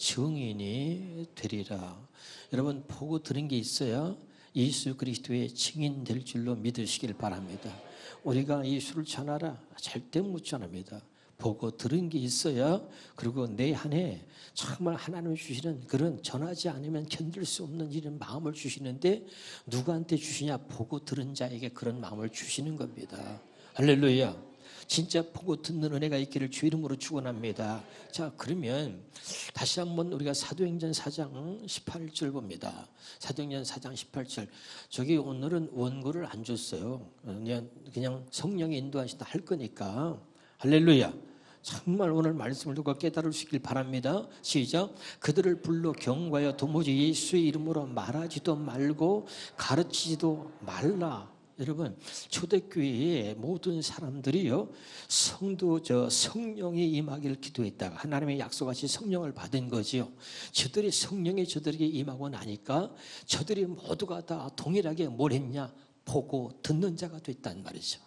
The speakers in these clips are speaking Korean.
증인이 되리라. 여러분 보고 들은 게 있어야 예수 그리스도의 증인 될 줄로 믿으시길 바랍니다. 우리가 예수를 전하라 절대 못 전합니다. 보고 들은 게 있어야, 그리고 내 안에 정말 하나님 주시는 그런 전하지 않으면 견딜 수 없는 이런 마음을 주시는데, 누구한테 주시냐? 보고 들은 자에게 그런 마음을 주시는 겁니다. 할렐루야. 진짜 보고 듣는 은혜가 있기를 주 이름으로 축원합니다. 자, 그러면 다시 한번 우리가 사도행전 4장 18절 봅니다. 사도행전 4장 18절. 저기 오늘은 원고를 안 줬어요. 그냥 성령이 인도하신다 할 거니까. 할렐루야. 정말 오늘 말씀을 듣고 깨달을 수 있길 바랍니다. 시작. 그들을 불러 경고하여 도무지 예수의 이름으로 말하지도 말고 가르치지도 말라. 여러분, 초대교회의 모든 사람들이요, 성령이 임하기를 기도했다가 하나님의 약속하신 성령을 받은 거지요. 저들이 성령이 저들에게 임하고 나니까 저들이 모두가 다 동일하게 뭘 했냐? 보고 듣는 자가 됐단 말이죠.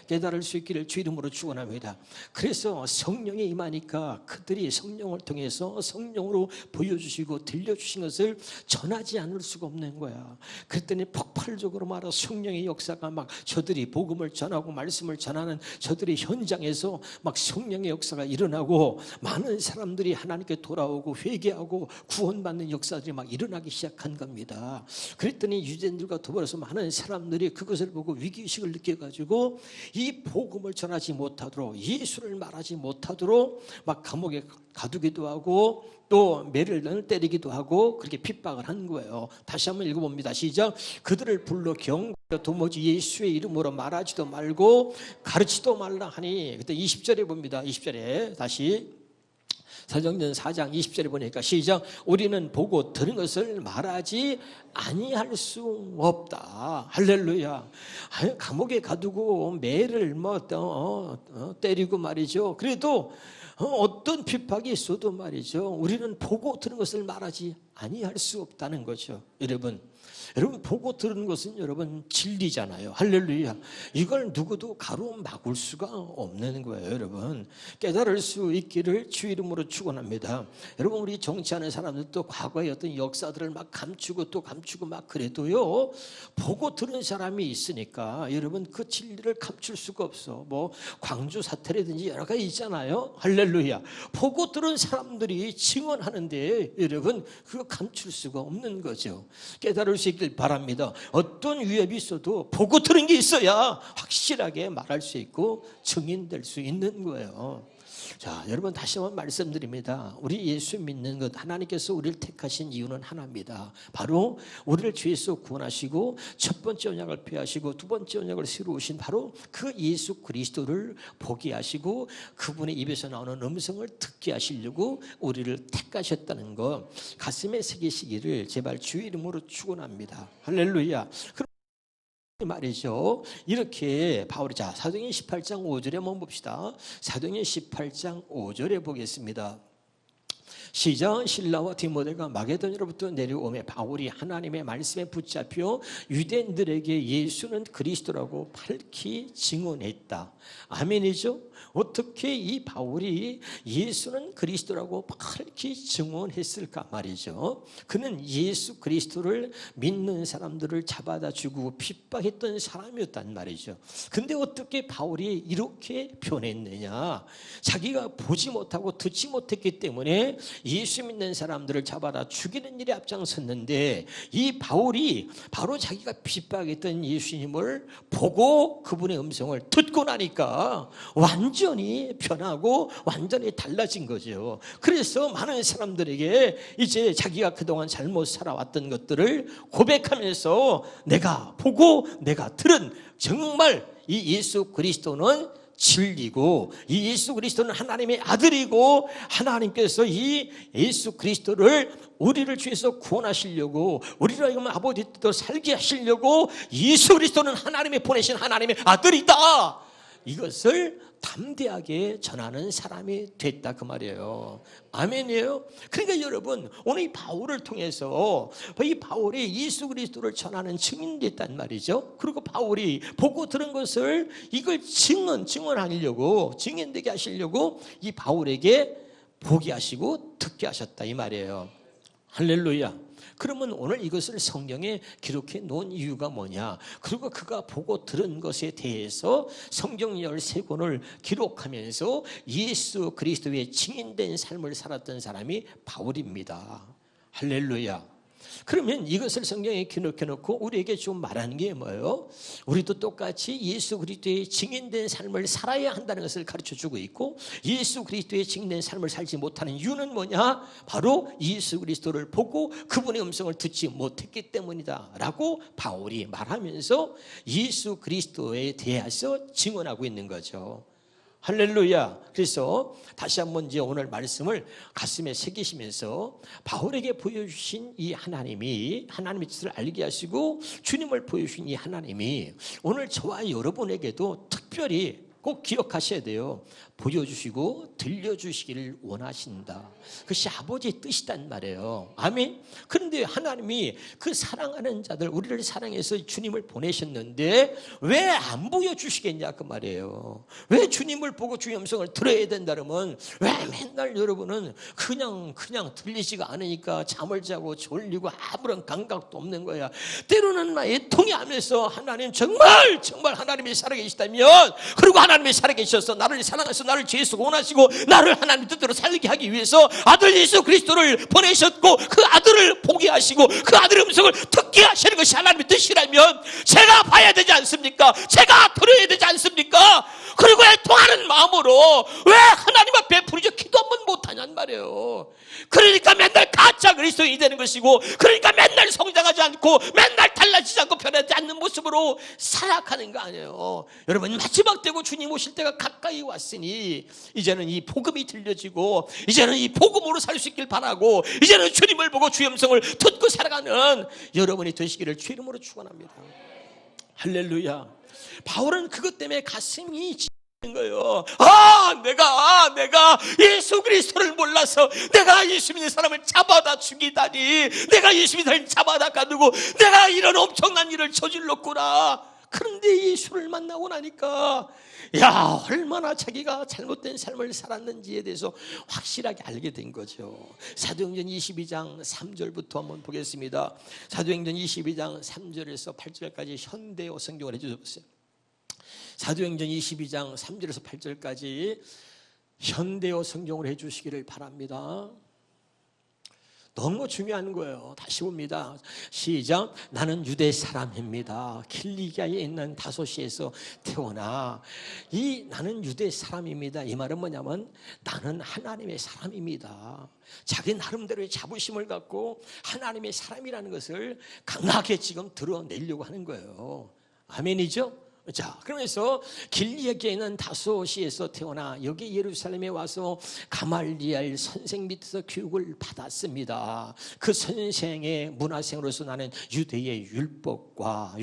깨달을 수 있기를 주 이름으로 축원합니다. 그래서 성령이 임하니까 그들이 성령을 통해서 성령으로 보여주시고 들려주신 것을 전하지 않을 수가 없는 거야. 그랬더니 폭발적으로 말하 성령의 역사가 막 저들이 복음을 전하고 말씀을 전하는 저들이 현장에서 막 성령의 역사가 일어나고 많은 사람들이 하나님께 돌아오고 회개하고 구원받는 역사들이 막 일어나기 시작한 겁니다. 그랬더니 유대인들과 더불어서 많은 사람들이 그것을 보고 위기의식을 느껴가지고 이 복음을 전하지 못하도록, 예수를 말하지 못하도록 막 감옥에 가두기도 하고 또 매를 때리기도 하고 그렇게 핍박을 한 거예요. 다시 한번 읽어봅니다. 시작. 그들을 불러 경고하여 도무지 예수의 이름으로 말하지도 말고 가르치도 말라 하니. 그때 20절에 봅니다. 20절에 다시 사도행전 4장 20절에 보니까 시작. 우리는 보고 들은 것을 말하지 아니할 수 없다. 할렐루야. 감옥에 가두고 매를 때리고 말이죠. 그래도 어떤 핍박이 있어도 말이죠, 우리는 보고 들은 것을 말하지 아니할 수 없다는 거죠. 여러분 보고 들은 것은 여러분 진리잖아요. 할렐루야. 이걸 누구도 가로막을 수가 없는 거예요. 여러분 깨달을 수 있기를 주 이름으로 축원합니다. 여러분 우리 정치하는 사람들도 과거의 어떤 역사들을 막 감추고 또 감추고 막 그래도요, 보고 들은 사람이 있으니까 여러분 그 진리를 감출 수가 없어. 뭐 광주 사태라든지 여러 가지 있잖아요. 할렐루야. 보고 들은 사람들이 증언하는데 여러분 그거 감출 수가 없는 거죠. 깨달을 수 있길 바랍니다. 어떤 위협이 있어도 보고 들은 게 있어야 확실하게 말할 수 있고 증인될 수 있는 거예요. 자, 여러분 다시 한번 말씀드립니다. 우리 예수 믿는 것, 하나님께서 우리를 택하신 이유는 하나입니다. 바로 우리를 죄에서 구원하시고 첫 번째 언약을 폐하시고 두 번째 언약을 세우신 바로 그 예수 그리스도를 보게 하시고 그분의 입에서 나오는 음성을 듣게 하시려고 우리를 택하셨다는 것 가슴에 새기시기를 제발 주 이름으로 축원합니다. 할렐루야. 말이죠. 이렇게 바울이, 자, 사도행전 18장 5절에 한번 봅시다. 사도행전 18장 5절에 보겠습니다. 시작. 실라와 디모데가 마게도냐로부터 내려오매 바울이 하나님의 말씀에 붙잡혀 유대인들에게 예수는 그리스도라고 밝히 증언했다. 아멘이죠. 어떻게 이 바울이 예수는 그리스도라고 밝히 증언했을까 말이죠. 그는 예수 그리스도를 믿는 사람들을 잡아다 주고 핍박했던 사람이었단 말이죠. 근데 어떻게 바울이 이렇게 변했느냐? 자기가 보지 못하고 듣지 못했기 때문에 예수 믿는 사람들을 잡아다 죽이는 일에 앞장섰는데, 이 바울이 바로 자기가 핍박했던 예수님을 보고 그분의 음성을 듣고 나니까 완전히 변하고 완전히 달라진 거죠. 그래서 많은 사람들에게 이제 자기가 그동안 잘못 살아왔던 것들을 고백하면서 내가 보고 내가 들은 정말 이 예수 그리스도는 진리고 이 예수 그리스도는 하나님의 아들이고 하나님께서 이 예수 그리스도를 우리를 죄에서 구원하시려고 우리를 하여금 아버지 뜻대로 살게 하시려고 예수 그리스도는 하나님이 보내신 하나님의 아들이다, 이것을 담대하게 전하는 사람이 됐다 그 말이에요. 아멘이에요. 그러니까 여러분 오늘 이 바울을 통해서 이 바울이 예수 그리스도를 전하는 증인됐단 말이죠. 그리고 바울이 보고 들은 것을 이걸 증언하려고 증인되게 하시려고 이 바울에게 보게 하시고 듣게 하셨다 이 말이에요. 할렐루야. 그러면 오늘 이것을 성경에 기록해 놓은 이유가 뭐냐? 그리고 그가 보고 들은 것에 대해서 성경 13권을 기록하면서 예수 그리스도의 증인된 삶을 살았던 사람이 바울입니다. 할렐루야. 그러면 이것을 성경에 기록해 놓고 우리에게 좀 말하는 게 뭐예요? 우리도 똑같이 예수 그리스도의 증인된 삶을 살아야 한다는 것을 가르쳐주고 있고, 예수 그리스도의 증인된 삶을 살지 못하는 이유는 뭐냐? 바로 예수 그리스도를 보고 그분의 음성을 듣지 못했기 때문이다 라고 바울이 말하면서 예수 그리스도에 대해서 증언하고 있는 거죠. 할렐루야. 그래서 다시 한번 이제 오늘 말씀을 가슴에 새기시면서 바울에게 보여주신 이 하나님의 뜻을 알게 하시고 주님을 보여주신 이 하나님이 오늘 저와 여러분에게도 특별히 꼭 기억하셔야 돼요. 보여주시고 들려주시기를 원하신다. 그것이 아버지의 뜻이란 말이에요. 아멘. 그런데 하나님이 그 사랑하는 자들, 우리를 사랑해서 주님을 보내셨는데 왜 안 보여주시겠냐 그 말이에요. 왜 주님을 보고 주의 음성을 들어야 된다 그러면 왜 맨날 여러분은 그냥 들리지가 않으니까 잠을 자고 졸리고 아무런 감각도 없는 거야. 때로는 막 애통이 하면서 하나님 정말 하나님이 살아계시다면, 그리고 하나님이 살아계셔서 나를 사랑하셔서 나를 죄에서 원하시고 나를 하나님 뜻대로 살게 하기 위해서 아들 예수 그리스도를 보내셨고 그 아들을 보게 하시고 그 아들의 음성을 듣게 하시는 것이 하나님의 뜻이라면 제가 봐야 되지 않습니까? 제가 들어야 되지 않습니까? 그리고 애통하는 마음으로 왜 하나님 앞에 부르짖어 기도 한번 못하냔 말이에요. 그러니까 맨날 가짜 그리스도인이 되는 것이고, 그러니까 맨날 성장하지 않고 맨날 달라지지 않고 변하지 않는 모습으로 살아가는 거 아니에요. 여러분, 마지막 때고 주님 오실 때가 가까이 왔으니 이제는 이 복음이 들려지고 이제는 이 복음으로 살 수 있길 바라고, 이제는 주님을 보고 주의 음성을 듣고 살아가는 여러분이 되시기를 주 이름으로 축원합니다. 할렐루야. 바울은 그것 때문에 가슴이 거예요. 내가 예수 그리스도를 몰라서 내가 예수 믿는 사람을 잡아다 죽이다니, 내가 예수 믿는 사람을 잡아다 가두고 내가 이런 엄청난 일을 저질렀구나. 그런데 예수를 만나고 나니까 얼마나 자기가 잘못된 삶을 살았는지에 대해서 확실하게 알게 된 거죠. 사도행전 22장 3절부터 한번 보겠습니다. 사도행전 22장 3절에서 8절까지 현대어 성경을 해주셨어요. 사도행전 22장 3절에서 8절까지 현대어 성경을 해주시기를 바랍니다. 너무 중요한 거예요. 다시 봅니다. 시작. 나는 유대 사람입니다. 킬리기아에 있는 다소시에서 태어나 나는 유대 사람입니다. 이 말은 뭐냐면 나는 하나님의 사람입니다. 자기 나름대로의 자부심을 갖고 하나님의 사람이라는 것을 강하게 지금 드러내려고 하는 거예요. 아멘이죠? 자, 그러면서 길리기아에 있는 다소시에서 태어나 여기 예루살렘에 와서 가말리엘 선생 밑에서 교육을 받았습니다. 그 선생의 문화생으로서 나는 유대의 율법과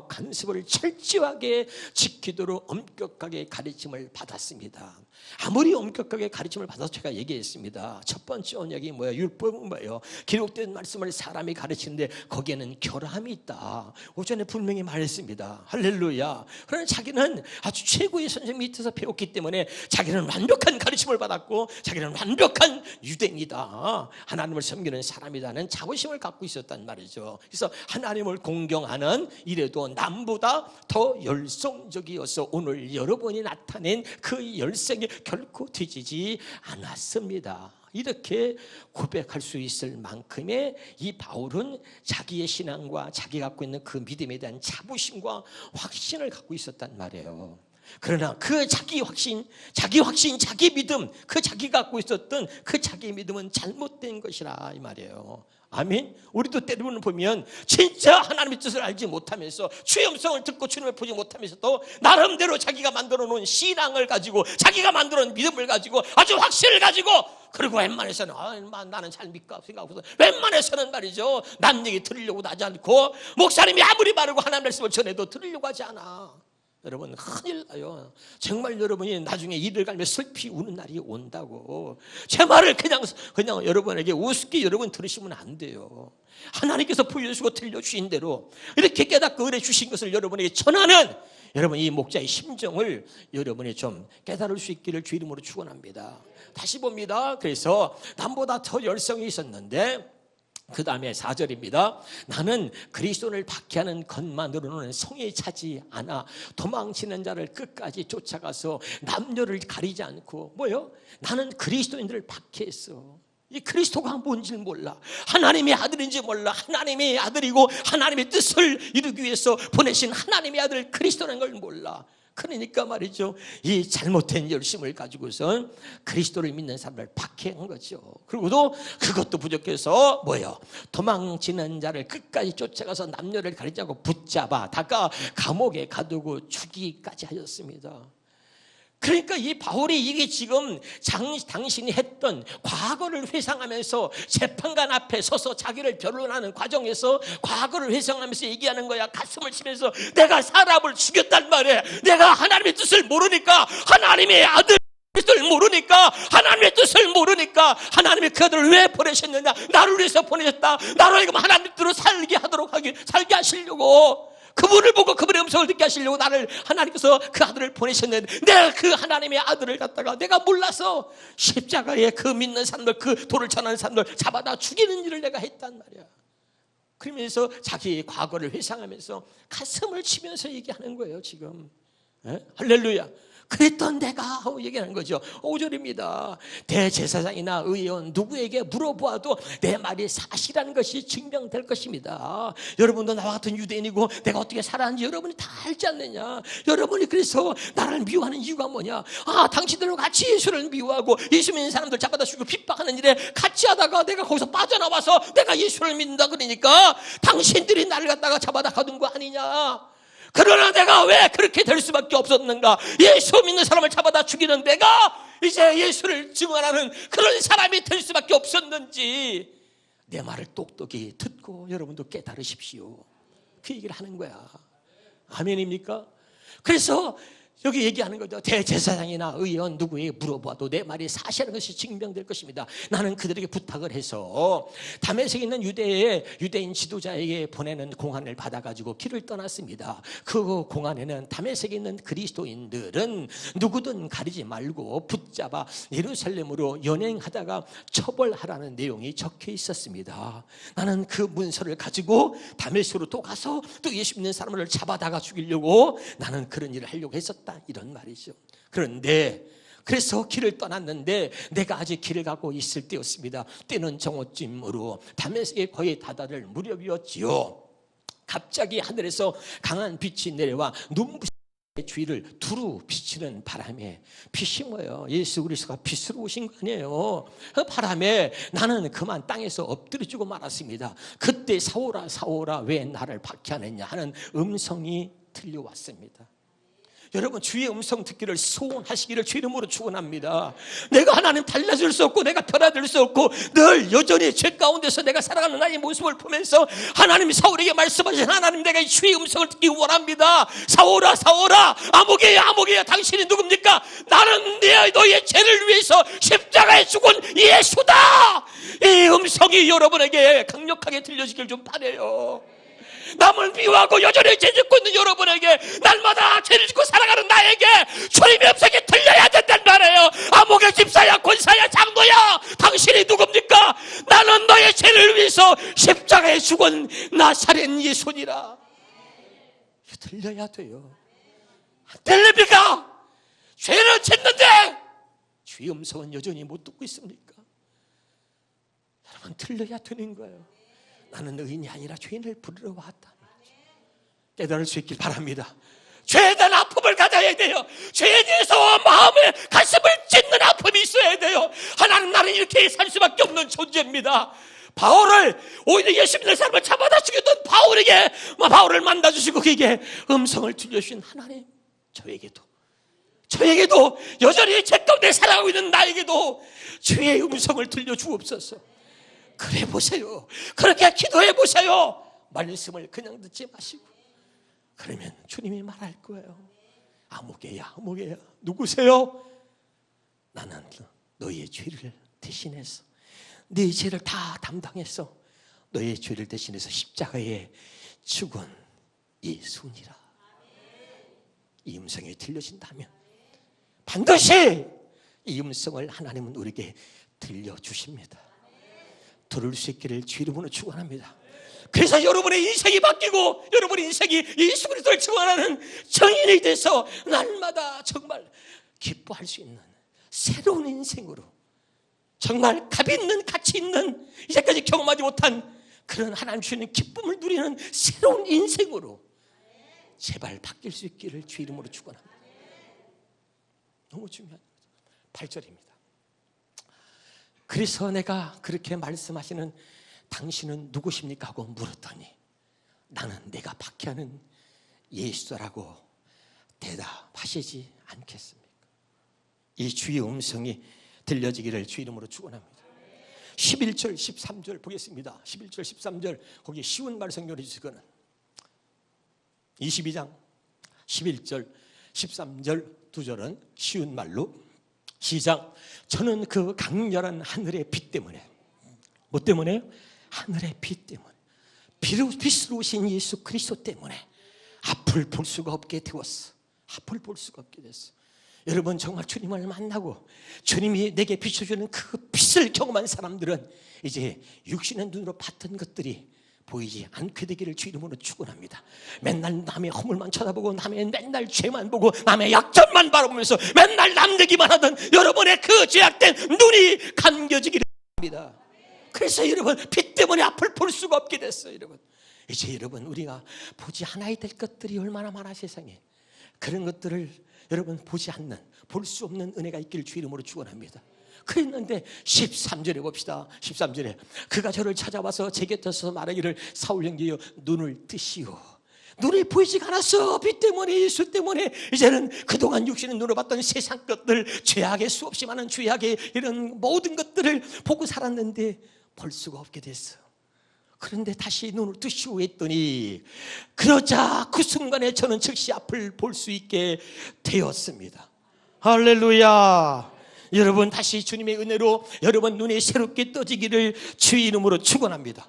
간섭을 철저하게 지키도록 엄격하게 가르침을 받았습니다. 아무리 엄격하게 가르침을 받아서 제가 얘기했습니다. 첫 번째 언약이 뭐예요? 율법은 뭐예요? 기록된 말씀을 사람이 가르치는데 거기에는 결함이 있다. 오전에 분명히 말했습니다. 할렐루야. 그러나 자기는 아주 최고의 선생 밑에서 배웠기 때문에 자기는 완벽한 가르침을 받았고 자기는 완벽한 유대인이다, 하나님을 섬기는 사람이라는 자부심을 갖고 있었단 말이죠. 그래서 하나님을 공경하는 일에도 남보다 더 열성적이어서 오늘 여러분이 나타낸 그 열성이 결코 뒤지지 않았습니다. 이렇게 고백할 수 있을 만큼의 이 바울은 자기의 신앙과 자기 갖고 있는 그 믿음에 대한 자부심과 확신을 갖고 있었단 말이에요. 그러나 그 자기 확신, 자기 믿음, 그 자기가 갖고 있었던 그 자기 믿음은 잘못된 것이라 이 말이에요. 아멘. 우리도 때로는 보면 진짜 하나님의 뜻을 알지 못하면서 주의 음성을 듣고 주님을 보지 못하면서도 나름대로 자기가 만들어 놓은 신앙을 가지고 자기가 만들어 놓은 믿음을 가지고 아주 확신을 가지고, 그리고 웬만해서는 나는 잘 믿고 생각하고서 웬만해서는 말이죠, 남 얘기 들으려고 하지 않고 목사님이 아무리 바르고 하나님 말씀을 전해도 들으려고 하지 않아. 여러분 큰일 나요. 정말 여러분이 나중에 이를 갈며 슬피 우는 날이 온다고. 제 말을 그냥 여러분에게 우습게 여러분 들으시면 안 돼요. 하나님께서 보여주시고 들려주신 대로 이렇게 깨닫고 은혜 주신 것을 여러분에게 전하는 여러분, 이 목자의 심정을 여러분이 좀 깨달을 수 있기를 주 이름으로 축원합니다. 다시 봅니다. 그래서 남보다 더 열성이 있었는데 그 다음에 4절입니다. 나는 그리스도를 박해하는 것만으로는 성에 차지 않아 도망치는 자를 끝까지 쫓아가서 남녀를 가리지 않고 뭐요? 나는 그리스도인들을 박해했어. 이 그리스도가 뭔지 몰라. 하나님의 아들인지 몰라. 하나님의 아들이고 하나님의 뜻을 이루기 위해서 보내신 하나님의 아들 그리스도라는 걸 몰라. 그러니까 말이죠, 이 잘못된 열심을 가지고서 그리스도를 믿는 사람을 박해한 거죠. 그리고도 그것도 부족해서 뭐예요? 도망치는 자를 끝까지 쫓아가서 남녀를 가리지 않고 붙잡아다가 감옥에 가두고 죽이기까지 하셨습니다. 그러니까 이 바울이 이게 지금 당신이 했던 과거를 회상하면서 재판관 앞에 서서 자기를 변론하는 과정에서 과거를 회상하면서 얘기하는 거야. 가슴을 치면서 내가 사람을 죽였단 말이야. 내가 하나님의 뜻을 모르니까, 하나님의 아들 뜻을 모르니까, 하나님의 뜻을 모르니까 하나님의 그 아들을 왜 보내셨느냐? 나를 위해서 보내셨다. 나를 위해서 하나님의 뜻으로 살게 하시려고, 그분을 보고 그분의 음성을 듣게 하시려고 나를 하나님께서 그 아들을 보내셨는데, 내가 그 하나님의 아들을 갖다가 내가 몰라서 십자가에 그 믿는 사람들, 그 도를 전하는 사람들 잡아다 죽이는 일을 내가 했단 말이야. 그러면서 자기의 과거를 회상하면서 가슴을 치면서 얘기하는 거예요 지금. 할렐루야. 그랬던 내가 하고 얘기하는 거죠. 5절입니다. 대제사장이나 의원 누구에게 물어보아도 내 말이 사실이라는 것이 증명될 것입니다. 여러분도 나와 같은 유대인이고 내가 어떻게 살았는지 여러분이 다 알지 않느냐. 여러분이 그래서 나를 미워하는 이유가 뭐냐. 당신들과 같이 예수를 미워하고 예수 믿는 사람들 잡아다 죽이고 핍박하는 일에 같이 하다가 내가 거기서 빠져나와서 내가 예수를 믿는다 그러니까 당신들이 나를 갖다가 잡아다 가둔 거 아니냐. 그러나 내가 왜 그렇게 될 수밖에 없었는가? 예수 믿는 사람을 잡아다 죽이는 내가 이제 예수를 증언하는 그런 사람이 될 수밖에 없었는지 내 말을 똑똑히 듣고 여러분도 깨달으십시오. 그 얘기를 하는 거야. 아멘입니까? 그래서 여기 얘기하는 거죠. 대제사장이나 의원 누구에게 물어봐도 내 말이 사실인 것이 증명될 것입니다. 나는 그들에게 부탁을 해서 다메섹에 있는 유대인 지도자에게 보내는 공안을 받아가지고 길을 떠났습니다. 그 공안에는 다메섹에 있는 그리스도인들은 누구든 가리지 말고 붙잡아 예루살렘으로 연행하다가 처벌하라는 내용이 적혀 있었습니다. 나는 그 문서를 가지고 다메섹으로 또 가서 또 예수 믿는 사람을 잡아다가 죽이려고 나는 그런 일을 하려고 했었다. 이런 말이죠. 그런데 그래서 길을 떠났는데 내가 아직 길을 가고 있을 때였습니다. 때는 정오쯤으로 다메섹에 거의 다다를 무렵이었지요. 갑자기 하늘에서 강한 빛이 내려와 눈부신 주위를 두루 비치는 바람에, 빛이 뭐예요? 예수 그리스도가 빛으로 오신 거 아니에요. 그 바람에 나는 그만 땅에서 엎드려지고 말았습니다. 그때 사오라 사오라 왜 나를 박해하느냐 하는 음성이 들려왔습니다. 여러분, 주의 음성 듣기를 소원하시기를 주 이름으로 축원합니다. 내가 하나님 달라질 수 없고 내가 변화될 수 없고 늘 여전히 죄 가운데서 내가 살아가는 나의 모습을 보면서 하나님이 사울에게 말씀하신 하나님, 내가 주의 음성을 듣기 원합니다. 사울아 사울아, 아무개야 아무개야, 당신이 누굽니까? 나는 너의 죄를 위해서 십자가에 죽은 예수다. 이 음성이 여러분에게 강력하게 들려지길 좀 바라요. 남을 미워하고 여전히 죄 짓고 있는 여러분에게, 날마다 죄를 짓고 살아가는 나에게 주님의 음성이 들려야 된단 말이에요. 아무개 집사야, 권사야, 장로야, 당신이 누굽니까? 나는 너의 죄를 위해서 십자가에 죽은 나사렛 예수니라. 들려야 돼요. 안 들립니까? 죄를 짓는데 주의 음성은 여전히 못 듣고 있습니까? 여러분, 들려야 되는 거예요. 나는 의인이 아니라 죄인을 부르러 왔다. 깨달을 수 있길 바랍니다. 죄에 대한 아픔을 가져야 돼요. 죄에 대해서 마음에 가슴을 찢는 아픔이 있어야 돼요. 하나님, 나는 이렇게 살 수밖에 없는 존재입니다. 바울을, 오히려 예수 믿는 사람을 잡아다 죽였던 바울을 만나주시고 그에게 음성을 들려주신 하나님, 저에게도 여전히 죄 가운데 살아가고 있는 나에게도 주의 음성을 들려주옵소서. 그래 보세요. 그렇게 기도해 보세요. 말씀을 그냥 듣지 마시고. 그러면 주님이 말할 거예요. 아무개야 아무개야, 누구세요? 나는 너의 죄를 대신해서, 네 죄를 다 담당해서 너의 죄를 대신해서 십자가에 죽은 예수니라. 이 음성이 들려진다면 반드시 이 음성을 하나님은 우리에게 들려주십니다. 들을 수 있기를 주 이름으로 축원합니다. 그래서 여러분의 인생이 바뀌고 여러분의 인생이 예수 그리스도를 증언하는 정인이 돼서 날마다 정말 기뻐할 수 있는 새로운 인생으로, 정말 값 있는 가치 있는 이제까지 경험하지 못한 그런 하나님 주시는 기쁨을 누리는 새로운 인생으로 제발 바뀔 수 있기를 주 이름으로 축원합니다. 너무 중요한 8절입니다. 그래서 내가 그렇게 말씀하시는 당신은 누구십니까? 하고 물었더니 나는 내가 박해하는 예수라고 대답하시지 않겠습니까? 이 주의 음성이 들려지기를 주 이름으로 축원합니다. 11절 13절 보겠습니다. 11절 13절 거기 쉬운 말 성경을 주시거는 22장 11절 13절 두 절은 쉬운 말로 시작. 저는 그 강렬한 하늘의 빛 때문에, 뭐 때문에요? 하늘의 빛 때문에, 빛으로 오신 예수 그리스도 때문에 앞을 볼 수가 없게 되었어. 앞을 볼 수가 없게 됐어. 여러분 정말 주님을 만나고 주님이 내게 비춰주는 그 빛을 경험한 사람들은 이제 육신의 눈으로 봤던 것들이 보이지 않게 되기를 주 이름으로 축원합니다. 맨날 남의 허물만 쳐다보고 남의 맨날 죄만 보고 남의 약점만 바라보면서 맨날 남 얘기만 하던 여러분의 그 죄악된 눈이 감겨지기를 합니다. 그래서 여러분 빛 때문에 앞을 볼 수가 없게 됐어요. 여러분 이제 여러분 우리가 보지 않아야 될 것들이 얼마나 많아 세상에. 그런 것들을 여러분 보지 않는, 볼 수 없는 은혜가 있기를 주 이름으로 축원합니다. 그랬는데 13절에 봅시다. 13절에 그가 저를 찾아와서 제 곁에 서서 말하기를 사울 형제여 눈을 뜨시오. 눈이 보이지가 않았어. 빛 때문에, 예수 때문에. 이제는 그동안 육신의 눈으로 봤던 세상 것들, 죄악의 수없이 많은 죄악의 이런 모든 것들을 보고 살았는데 볼 수가 없게 됐어. 그런데 다시 눈을 뜨시오 했더니 그러자 그 순간에 저는 즉시 앞을 볼 수 있게 되었습니다. 할렐루야. 여러분 다시 주님의 은혜로 여러분 눈이 새롭게 떠지기를 주의 이름으로 축원합니다.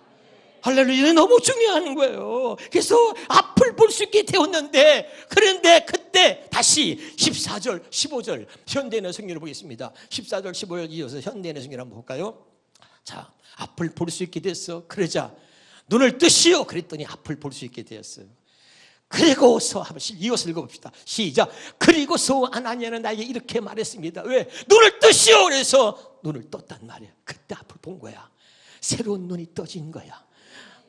할렐루야. 너무 중요한 거예요. 그래서 앞을 볼 수 있게 되었는데, 그런데 그때 다시 14절 15절 현대인의 성경을 보겠습니다. 14절 15절 이어서 현대인의 성경을 한번 볼까요? 자, 앞을 볼 수 있게 됐어. 그러자 눈을 뜨시오 그랬더니 앞을 볼 수 있게 되었어요. 그리고서 한번 이어서 읽어봅시다. 시작. 그리고서 아나니아는 나에게 이렇게 말했습니다. 왜? 눈을 뜨시오. 그래서 눈을 떴단 말이야. 그때 앞을 본 거야. 새로운 눈이 떠진 거야.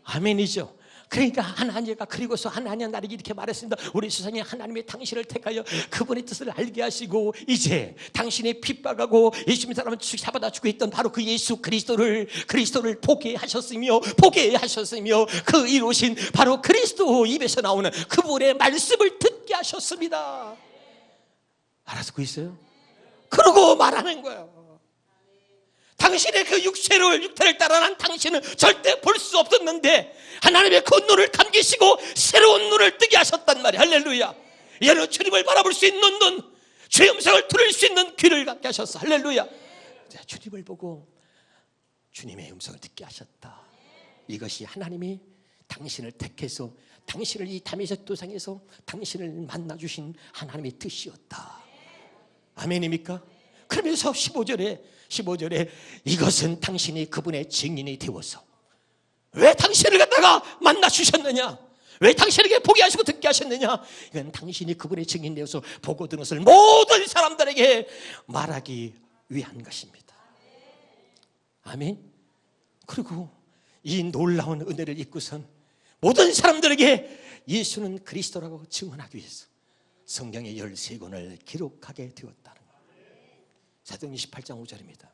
아멘이죠. 그러니까 하나님과 그리고서 하나님 나에게 이렇게 말했습니다. 우리 세상에 하나님의 당신을 택하여 그분의 뜻을 알게 하시고 이제 당신의 핍박하고 예수님 사람을 잡아다 주고 있던 바로 그 예수 그리스도를 보게 하셨으며 그 이루신 바로 그리스도 입에서 나오는 그분의 말씀을 듣게 하셨습니다. 알아듣고 있어요? 그러고 말하는 거예요. 당신의 그 육체를 따라 난 당신은 절대 볼 수 없었는데 하나님의 그 눈을 감기시고 새로운 눈을 뜨게 하셨단 말이에요. 할렐루야. 이제는 주님을 바라볼 수 있는 눈, 주의 음성을 들을 수 있는 귀를 갖게 하셨어. 할렐루야. 주님을 보고 주님의 음성을 듣게 하셨다. 이것이 하나님이 당신을 택해서 당신을 이 다메섹 도상에서 당신을 만나주신 하나님의 뜻이었다. 아멘입니까? 그러면서 15절에 이것은 당신이 그분의 증인이 되어서 왜 당신을 갖다가 만나 주셨느냐, 왜 당신에게 보게 하시고 듣게 하셨느냐, 이건 당신이 그분의 증인 되어서 보고 들은 것을 모든 사람들에게 말하기 위한 것입니다. 아멘. 그리고 이 놀라운 은혜를 입고선 모든 사람들에게 예수는 그리스도라고 증언하기 위해서 성경의 13권을 기록하게 되었다는 거예요. 사도행전 18장 5절입니다.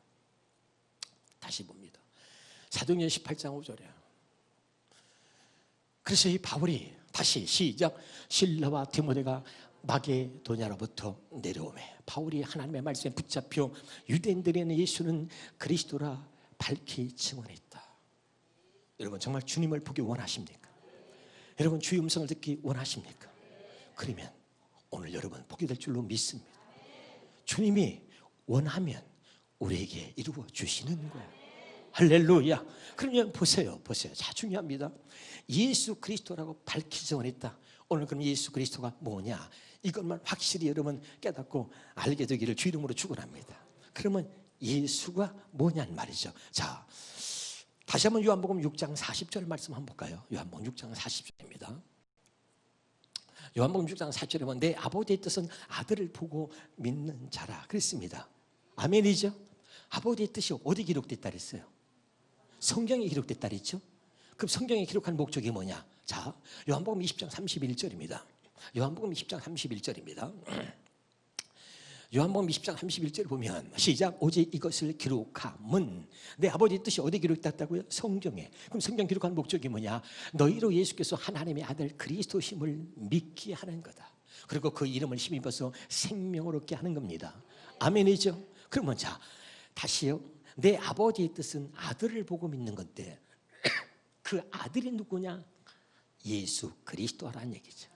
다시 봅니다. 사도행전 18장 5절이에요. 그래서 이 바울이 다시 시작. 실라와 디모데가 마게도냐로부터 내려오매 바울이 하나님의 말씀에 붙잡혀 유대인들에는 예수는 그리스도라 밝히 증언했다. 여러분 정말 주님을 보기 원하십니까? 여러분 주의 음성을 듣기 원하십니까? 그러면 오늘 여러분 보게 될 줄로 믿습니다. 주님이 원하면 우리에게 이루어 주시는 거예요. 할렐루야. 그러면 보세요. 자, 중요합니다. 예수 그리스도라고 밝히 증언했다. 오늘 그럼 예수 그리스도가 뭐냐? 이것만 확실히 여러분 깨닫고 알게 되기를 주 이름으로 축원합니다. 그러면 예수가 뭐냐는 말이죠. 자, 다시 한번 요한복음 6장 40절 말씀 한번 볼까요? 요한복음 6장 40절입니다. 요한복음 6장 40절에 보면 내 아버지의 뜻은 아들을 보고 믿는 자라 그랬습니다. 아멘이죠? 아버지의 뜻이 어디 기록됐다 그랬어요? 성경에 기록됐다 그랬죠? 그럼 성경에 기록한 목적이 뭐냐? 자, 요한복음 20장 31절입니다. 요한복음 20장 31절입니다. 요한복음 20장 31절 보면 시작 오직 이것을 기록함은 내 아버지의 뜻이 어디 기록됐다고요? 성경에. 그럼 성경 기록한 목적이 뭐냐? 너희로 예수께서 하나님의 아들 그리스도심을 믿게 하는 거다. 그리고 그 이름을 힘입어서 생명을 얻게 하는 겁니다. 아멘이죠? 그러면 자 다시요. 내 아버지의 뜻은 아들을 보고 믿는 건데 그 아들이 누구냐? 예수 그리스도라는 얘기죠.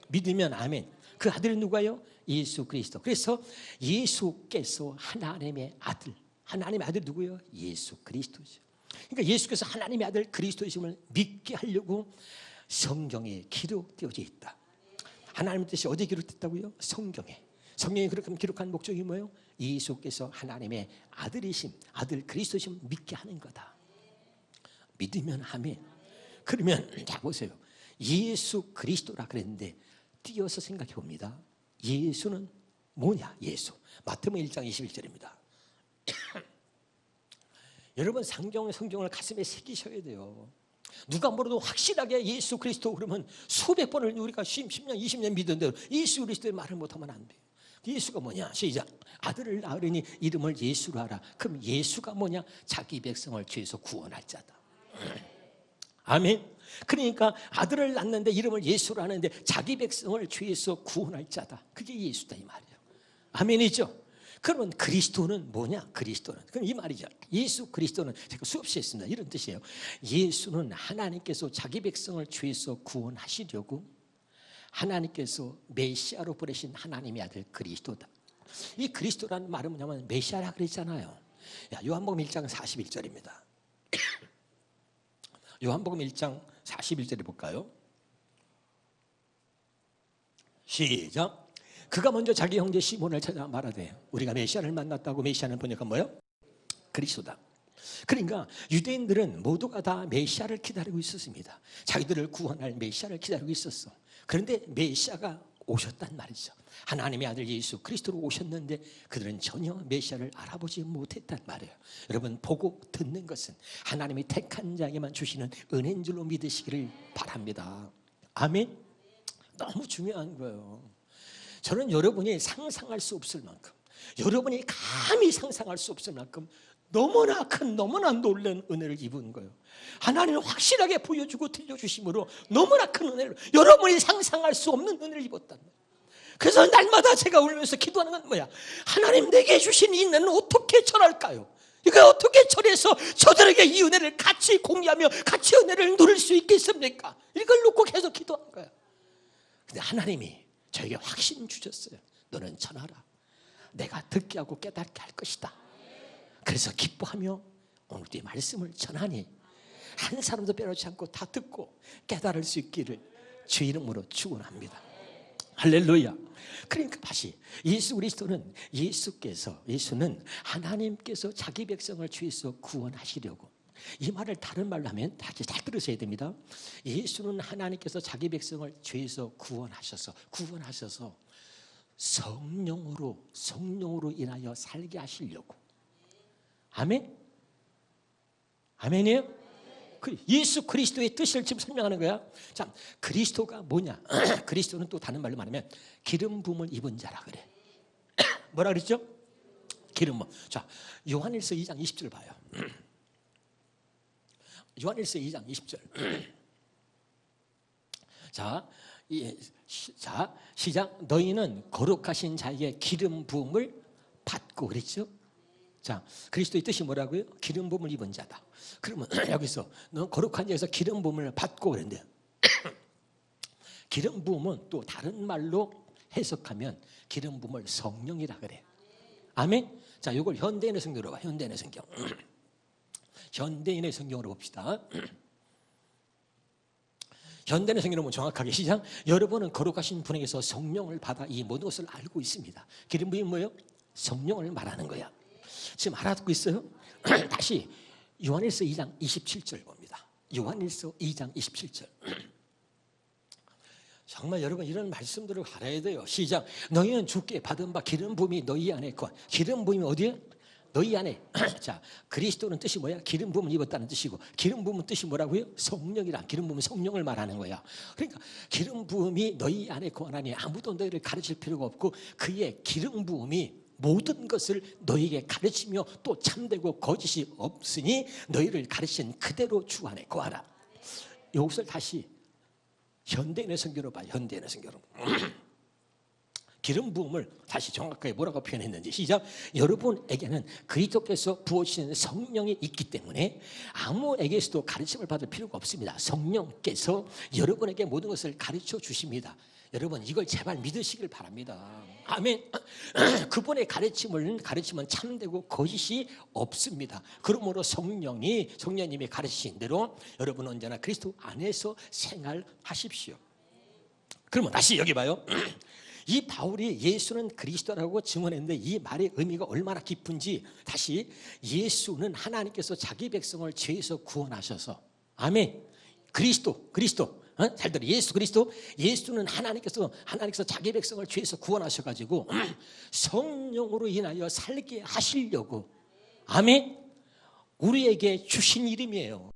믿으면 아멘. 그 아들이 누가요? 예수 그리스도. 그래서 예수께서 하나님의 아들. 하나님의 아들 누구예요? 예수 그리스도죠. 그러니까 예수께서 하나님의 아들 그리스도이심을 믿게 하려고 성경에 기록되어져 있다. 하나님의 뜻이 어디에 기록됐다고요? 성경에. 성경에 그렇게 기록한 목적이 뭐예요? 예수께서 하나님의 아들이심, 아들 그리스도이심을 믿게 하는 거다. 믿으면 아멘. 그러면 자 보세요. 예수 그리스도라 그랬는데 띄어서 생각해 봅니다. 예수는 뭐냐? 예수. 마태복음 1장 21절입니다. 여러분 성경을 가슴에 새기셔야 돼요. 누가 뭐라도 확실하게 예수 그리스도 그러면 수백 번을 우리가 10년 20년 믿었는데 예수 그리스도의 말을 못하면 안 돼요. 예수가 뭐냐? 시작. 아들을 낳으려니 이름을 예수로 하라. 그럼 예수가 뭐냐? 자기 백성을 죄에서 구원할 자다. 아멘. 그러니까 아들을 낳는데 이름을 예수로 하는데 자기 백성을 죄에서 구원할 자다. 그게 예수다 이 말이에요. 아멘이죠. 그러면 그리스도는 뭐냐? 그리스도는 그럼 이 말이죠. 예수 그리스도는 제가 수없이 했습니다. 이런 뜻이에요. 예수는 하나님께서 자기 백성을 죄에서 구원하시려고 하나님께서 메시아로 보내신 하나님의 아들 그리스도다. 이 그리스도라는 말은 뭐냐면 메시아라 그랬잖아요. 요한복음 1장 41절입니다. 요한복음 1장 41절에 볼까요? 시작. 그가 먼저 자기 형제 시몬을 찾아 말하되 우리가 메시아를 만났다고. 메시아는 번역한 뭐예요? 그리스도다. 그러니까 유대인들은 모두가 다 메시아를 기다리고 있었습니다. 자기들을 구원할 메시아를 기다리고 있었어. 그런데 메시아가 오셨단 말이죠. 하나님의 아들 예수 그리스도로 오셨는데 그들은 전혀 메시아를 알아보지 못했단 말이에요. 여러분 보고 듣는 것은 하나님이 택한 자에게만 주시는 은혜인 줄로 믿으시기를 바랍니다. 아멘. 너무 중요한 거예요. 저는 여러분이 상상할 수 없을 만큼, 여러분이 감히 상상할 수 없을 만큼 너무나 큰 너무나 놀라운 은혜를 입은 거예요. 하나님은 확실하게 보여주고 들려주심으로 너무나 큰 은혜를, 여러분이 상상할 수 없는 은혜를 입었단 말이에요. 그래서 날마다 제가 울면서 기도하는 건 뭐야? 하나님 내게 주신 이 은혜는 어떻게 전할까요? 이걸 어떻게 전해서 저들에게 이 은혜를 같이 공유하며 같이 은혜를 누릴 수 있겠습니까? 이걸 놓고 계속 기도한 거야. 근데 하나님이 저에게 확신 주셨어요. 너는 전하라. 내가 듣게 하고 깨닫게 할 것이다. 그래서 기뻐하며 오늘도 이 말씀을 전하니 한 사람도 빼놓지 않고 다 듣고 깨달을 수 있기를 주 이름으로 축원합니다. 할렐루야. 그러니까 다시 예수 그리스도는 예수는 하나님께서 자기 백성을 죄에서 구원하시려고, 이 말을 다른 말로 하면 다시 잘 들으셔야 됩니다. 예수는 하나님께서 자기 백성을 죄에서 구원하셔서 성령으로 인하여 살게 하시려고. 아멘? 아멘이에요? 예수 그리스도의 뜻을 지금 설명하는 거야. 자, 그리스도가 뭐냐? 그리스도는 또 다른 말로 말하면 기름 부음을 입은 자라 그래. 뭐라 그랬죠? 기름 부음. 자, 요한일서 2장 20절 봐요. 요한일서 2장 20절. 자, 시작. 너희는 거룩하신 자에게 기름 부음을 받고 그랬죠? 자, 그리스도의 뜻이 뭐라고요? 기름 부음을 입은 자다. 그러면 여기서 너 거룩한 자에서 기름 부음을 받고 그랬는데 기름 부음은 또 다른 말로 해석하면 기름 부음을 성령이라 그래. 아멘. 자, 이걸 현대인의 성경으로 봐. 현대인의 성경. 현대인의 성경으로 봅시다. 현대는 성경은 정확하게 시작. 여러분은 거룩하신 분에게서 성령을 받아 이 모든 것을 알고 있습니다. 기름 부음이 뭐예요? 성령을 말하는 거야. 지금 알아듣고 있어요? 다시 요한일서 2장 27절 봅니다. 요한일서 2장 27절. 정말 여러분 이런 말씀들을 알아야 돼요. 시작. 너희는 주께 받은 바 기름 부음이 너희 안에 있고. 기름 부음이 어디에? 너희 안에. 자, 그리스도는 뜻이 뭐야? 기름 부음을 입었다는 뜻이고, 기름 부음은 뜻이 뭐라고요? 성령이라. 기름 부음은 성령을 말하는 거야. 그러니까 기름 부음이 너희 안에 거하나니 아무도 너희를 가르칠 필요가 없고, 그의 기름 부음이 모든 것을 너희에게 가르치며 또 참되고 거짓이 없으니 너희를 가르친 그대로 주 안에 거하라. 이것을 다시 현대인의 성경으로 봐요. 현대인의 성경으로. 기름 부음을 다시 정확하게 뭐라고 표현했는지 시작. 여러분에게는 그리스도께서 부어주시는 성령이 있기 때문에 아무에게서도 가르침을 받을 필요가 없습니다. 성령께서 여러분에게 모든 것을 가르쳐 주십니다. 여러분 이걸 제발 믿으시길 바랍니다. 아멘. 그분의 가르침은 참되고 거짓이 없습니다. 그러므로 성령님이 가르치신 대로 여러분 언제나 그리스도 안에서 생활하십시오. 그러면 다시 여기 봐요. 이 바울이 예수는 그리스도라고 증언했는데 이 말의 의미가 얼마나 깊은지 다시 예수는 하나님께서 자기 백성을 죄에서 구원하셔서 아멘. 그리스도 잘 들어. 예수 그리스도. 예수는 하나님께서 자기 백성을 죄에서 구원하셔가지고 성령으로 인하여 살게 하시려고 아멘. 우리에게 주신 이름이에요.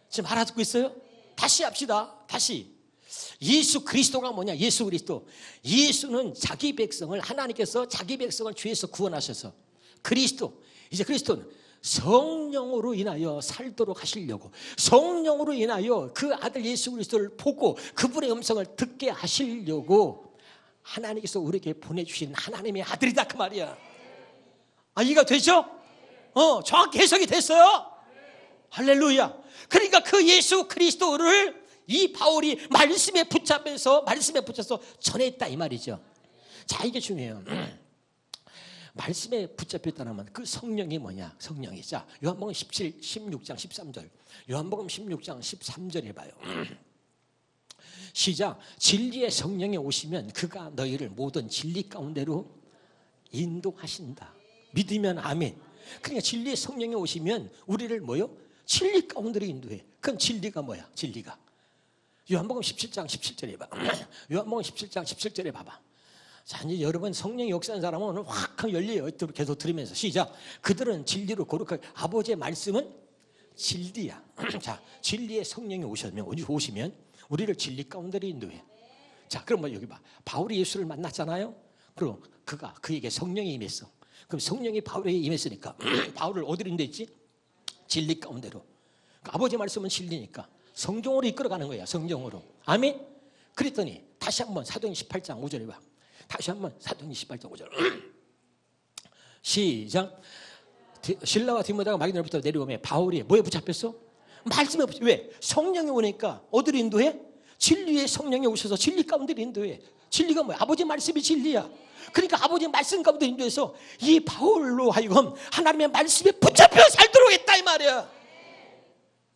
지금 알아듣고 있어요? 다시 합시다. 다시. 예수 그리스도가 뭐냐? 예수 그리스도. 예수는 자기 백성을 하나님께서 자기 백성을 죄에서 구원하셔서 그리스도. 이제 그리스도는 성령으로 인하여 살도록 하시려고 성령으로 인하여 그 아들 예수 그리스도를 보고 그분의 음성을 듣게 하시려고 하나님께서 우리에게 보내주신 하나님의 아들이다 그 말이야. 아, 이해가 되죠? 정확히 해석이 됐어요. 할렐루야. 그러니까 그 예수 그리스도를 이 바울이 말씀에 붙잡혀서 전했다 이 말이죠. 자, 이게 중요해요. 말씀에 붙잡혔다는 그 성령이 뭐냐? 성령이. 자, 요한복음 16장 13절. 요한복음 16장 13절에 봐요. 시작. 진리의 성령이 오시면 그가 너희를 모든 진리 가운데로 인도하신다. 믿으면 아멘. 그러니까 진리의 성령이 오시면 우리를 뭐요? 진리 가운데로 인도해. 그럼 진리가 뭐야? 진리가. 요한복음 17장 17절에 봐. 요한복음 17장 17절에 봐봐. 자, 이제 여러분 성령이 역사한 사람은 오늘 확 열려요. 계속 들으면서 시작. 그들은 진리로 거룩하게. 아버지의 말씀은 진리야. 자, 진리의 성령이 오시면 우리를 진리 가운데로 인도해. 자, 그럼 뭐 여기 봐. 바울이 예수를 만났잖아요. 그럼 그에게 성령이 임했어. 그럼 성령이 바울에게 임했으니까 바울을 어디로 인도했지? 진리 가운데로. 아버지의 말씀은 진리니까 성경으로 이끌어가는 거야. 성경으로. 아멘. 그랬더니 다시 한번 사도행 18장 5절에 봐. 다시 한번 사도행 18장 5절. 시작. 실라와 디모데가 마게도냐부터 내려오면 바울이 뭐에 붙잡혔어? 말씀에 붙잡혔어. 왜? 성령이 오니까 어디로 인도해? 진리의 성령이 오셔서 진리 가운데로 인도해. 진리가 뭐야? 아버지 말씀이 진리야. 그러니까 아버지 말씀 가운데 인도해서 이 바울로 하여금 하나님의 말씀에 붙잡혀 살도록 했다 이 말이야.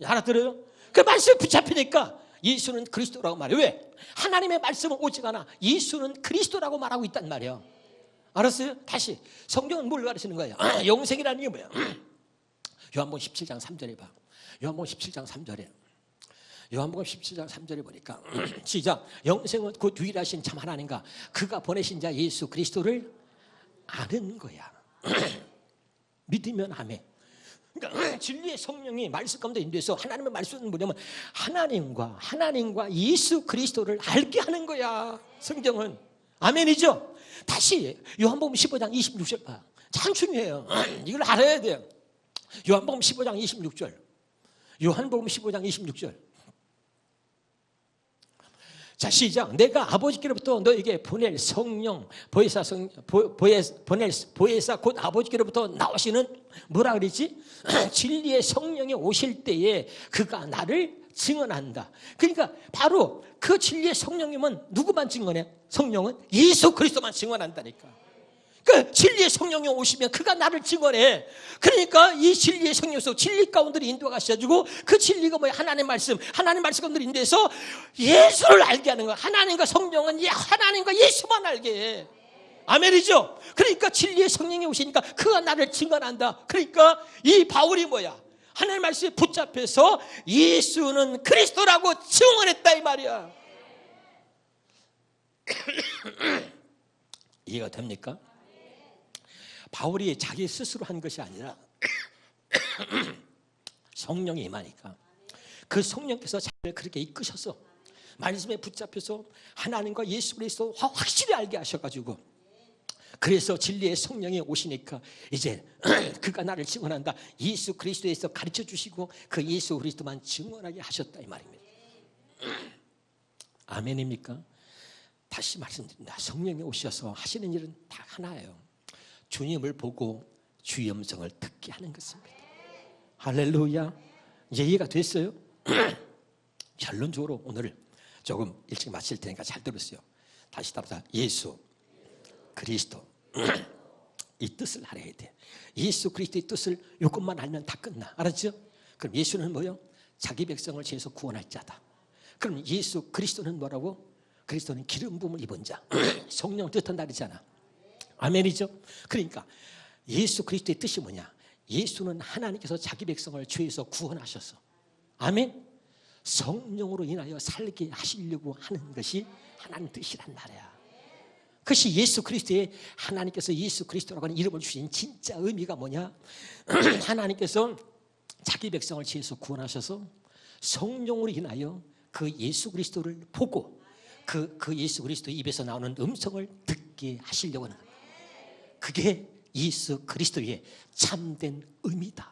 알아들어요? 그 말씀에 붙잡히니까 예수는 그리스도라고 말해. 왜? 하나님의 말씀은 오직 않아. 예수는 그리스도라고 말하고 있단 말이에요. 알았어요? 다시 성경은 뭘 가르치는 거예요? 영생이라는 게 뭐야? 요한복음 17장 3절에 봐. 요한복음 17장 3절에 요한복음 17장 3절에 보니까 시작. 영생은 곧 유일하신 참 하나님과 그가 보내신 자 예수 그리스도를 아는 거야. 믿으면 아멘. 그러니까 진리의 성령이 말씀 가운데 인도해서 하나님의 말씀은 뭐냐면 하나님과 예수 그리스도를 알게 하는 거야. 성경은. 아멘이죠? 다시 요한복음 15장 26절 봐. 참 중요해요. 이걸 알아야 돼요. 요한복음 15장 26절. 요한복음 15장 26절. 자, 시작. 내가 아버지께로부터 너에게 보낼 성령 보혜사 곧 아버지께로부터 나오시는 뭐라 그랬지? 진리의 성령이 오실 때에 그가 나를 증언한다. 그러니까 바로 그 진리의 성령님은 누구만 증언해? 성령은 예수 그리스도만 증언한다니까. 그 진리의 성령이 오시면 그가 나를 증언해. 그러니까 이 진리의 성령 속 진리 가운데로 인도하셔가지고 그 진리가 뭐야? 하나님의 말씀 가운데로 인도해서 예수를 알게 하는 거야. 하나님과 성령은 하나님과 예수만 알게 해. 아멘이죠? 그러니까 진리의 성령이 오시니까 그가 나를 증언한다. 그러니까 이 바울이 뭐야? 하나님의 말씀에 붙잡혀서 예수는 그리스도라고 증언했다 이 말이야. 이해가 됩니까? 바울이 자기 스스로 한 것이 아니라 성령이 임하니까 그 성령께서 자기를 그렇게 이끄셔서 말씀에 붙잡혀서 하나님과 예수 그리스도 확실히 알게 하셔가지고, 그래서 진리의 성령이 오시니까 이제 그가 나를 증언한다. 예수 그리스도에서 가르쳐 주시고 그 예수 그리스도만 증언하게 하셨다 이 말입니다. 아멘입니까? 다시 말씀드립니다. 성령이 오셔서 하시는 일은 다 하나예요. 주님을 보고 주의 음성을 듣게 하는 것입니다. 할렐루야. 이제 이해가 됐어요? 결론적으로 오늘 조금 일찍 마칠 테니까 잘 들으세요. 다시 답사. 예수 그리스도 이 뜻을 알아야 돼. 예수 그리스도의 뜻을 이것만 알면 다 끝나. 알았죠? 그럼 예수는 뭐요? 자기 백성을 죄에서 구원할 자다. 그럼 예수 그리스도는 뭐라고? 그리스도는 기름 부음을 입은 자, 성령을 뜻한다 그러잖아. 아멘이죠? 그러니까 예수 그리스도의 뜻이 뭐냐? 예수는 하나님께서 자기 백성을 죄에서 구원하셔서, 아멘, 성령으로 인하여 살게 하시려고 하는 것이 하나님 뜻이란 말이야. 그것이 예수 그리스도의, 하나님께서 예수 그리스도라고 하는 이름을 주신 진짜 의미가 뭐냐? 하나님께서 자기 백성을 죄에서 구원하셔서 성령으로 인하여 그 예수 그리스도를 보고 그 예수 그리스도의 입에서 나오는 음성을 듣게 하시려고 하는 거예요. 그게 예수 그리스도의 참된 의미다.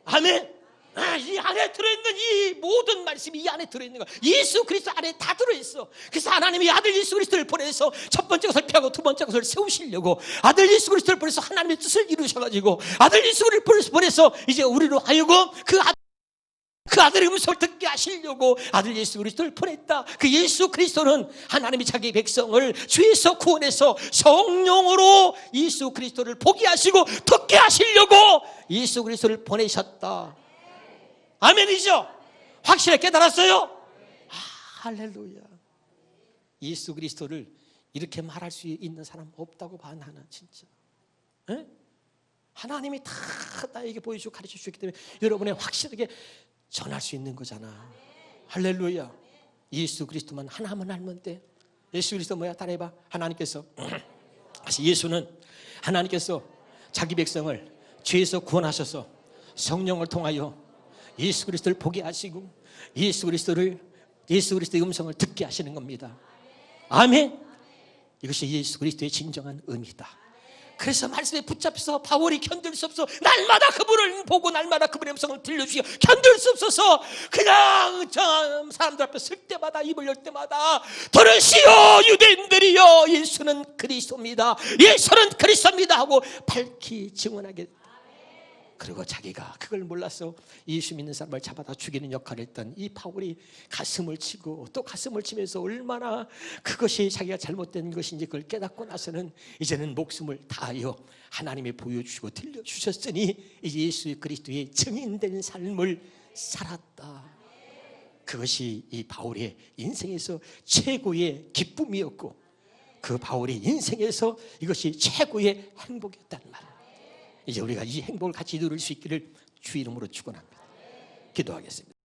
아멘. 이 안에 들어있는 이 모든 말씀이 이 안에 들어있는 거야. 예수 그리스도 안에 다 들어있어. 그래서 하나님이 아들 예수 그리스도를 보내서 첫 번째 것을 펴고 두 번째 것을 세우시려고 아들 예수 그리스도를 보내서 하나님의 뜻을 이루셔가지고 아들 예수 그리스도를 보내서 이제 우리로 하여금 그 아들의 음성을 듣게 하시려고 아들 예수 그리스도를 보냈다. 그 예수 그리스도는 하나님이 자기 백성을 죄에서 구원해서 성령으로 예수 그리스도를 보게 하시고 듣게 하시려고 예수 그리스도를 보내셨다. 아멘이죠? 확실히 깨달았어요? 할렐루야. 예수 그리스도를 이렇게 말할 수 있는 사람 없다고 봐. 나는 진짜. 에? 하나님이 다 나에게 보여주고 가르쳐 주셨기 때문에 여러분의 확실하게 전할 수 있는 거잖아. 할렐루야. 예수 그리스도만 하나만 알면 돼. 예수 그리스도 뭐야? 따라해봐. 하나님께서 예수는 하나님께서 자기 백성을 죄에서 구원하셔서 성령을 통하여 예수 그리스도를 보게 하시고 예수 그리스도의 음성을 듣게 하시는 겁니다. 아멘. 이것이 예수 그리스도의 진정한 의미다. 그래서 말씀에 붙잡혀서 바울이 견딜 수 없어 날마다 그분을 보고 날마다 그분의 음성을 들려주시고 견딜 수 없어서 그냥 사람들 앞에 설 때마다 입을 열 때마다 들으시오 유대인들이여 예수는 그리스도입니다. 예수는 그리스도입니다 하고 밝히 증언하게. 그리고 자기가 그걸 몰라서 예수 믿는 사람을 잡아다 죽이는 역할을 했던 이 바울이 가슴을 치고 또 가슴을 치면서 얼마나 그것이 자기가 잘못된 것인지 그걸 깨닫고 나서는 이제는 목숨을 다하여 하나님이 보여주시고 들려주셨으니 예수 그리스도의 증인된 삶을 살았다. 그것이 이 바울의 인생에서 최고의 기쁨이었고 그 바울의 인생에서 이것이 최고의 행복이었다는 말이에요. 이제 우리가 이 행복을 같이 누릴 수 있기를 주 이름으로 축원합니다. 기도하겠습니다.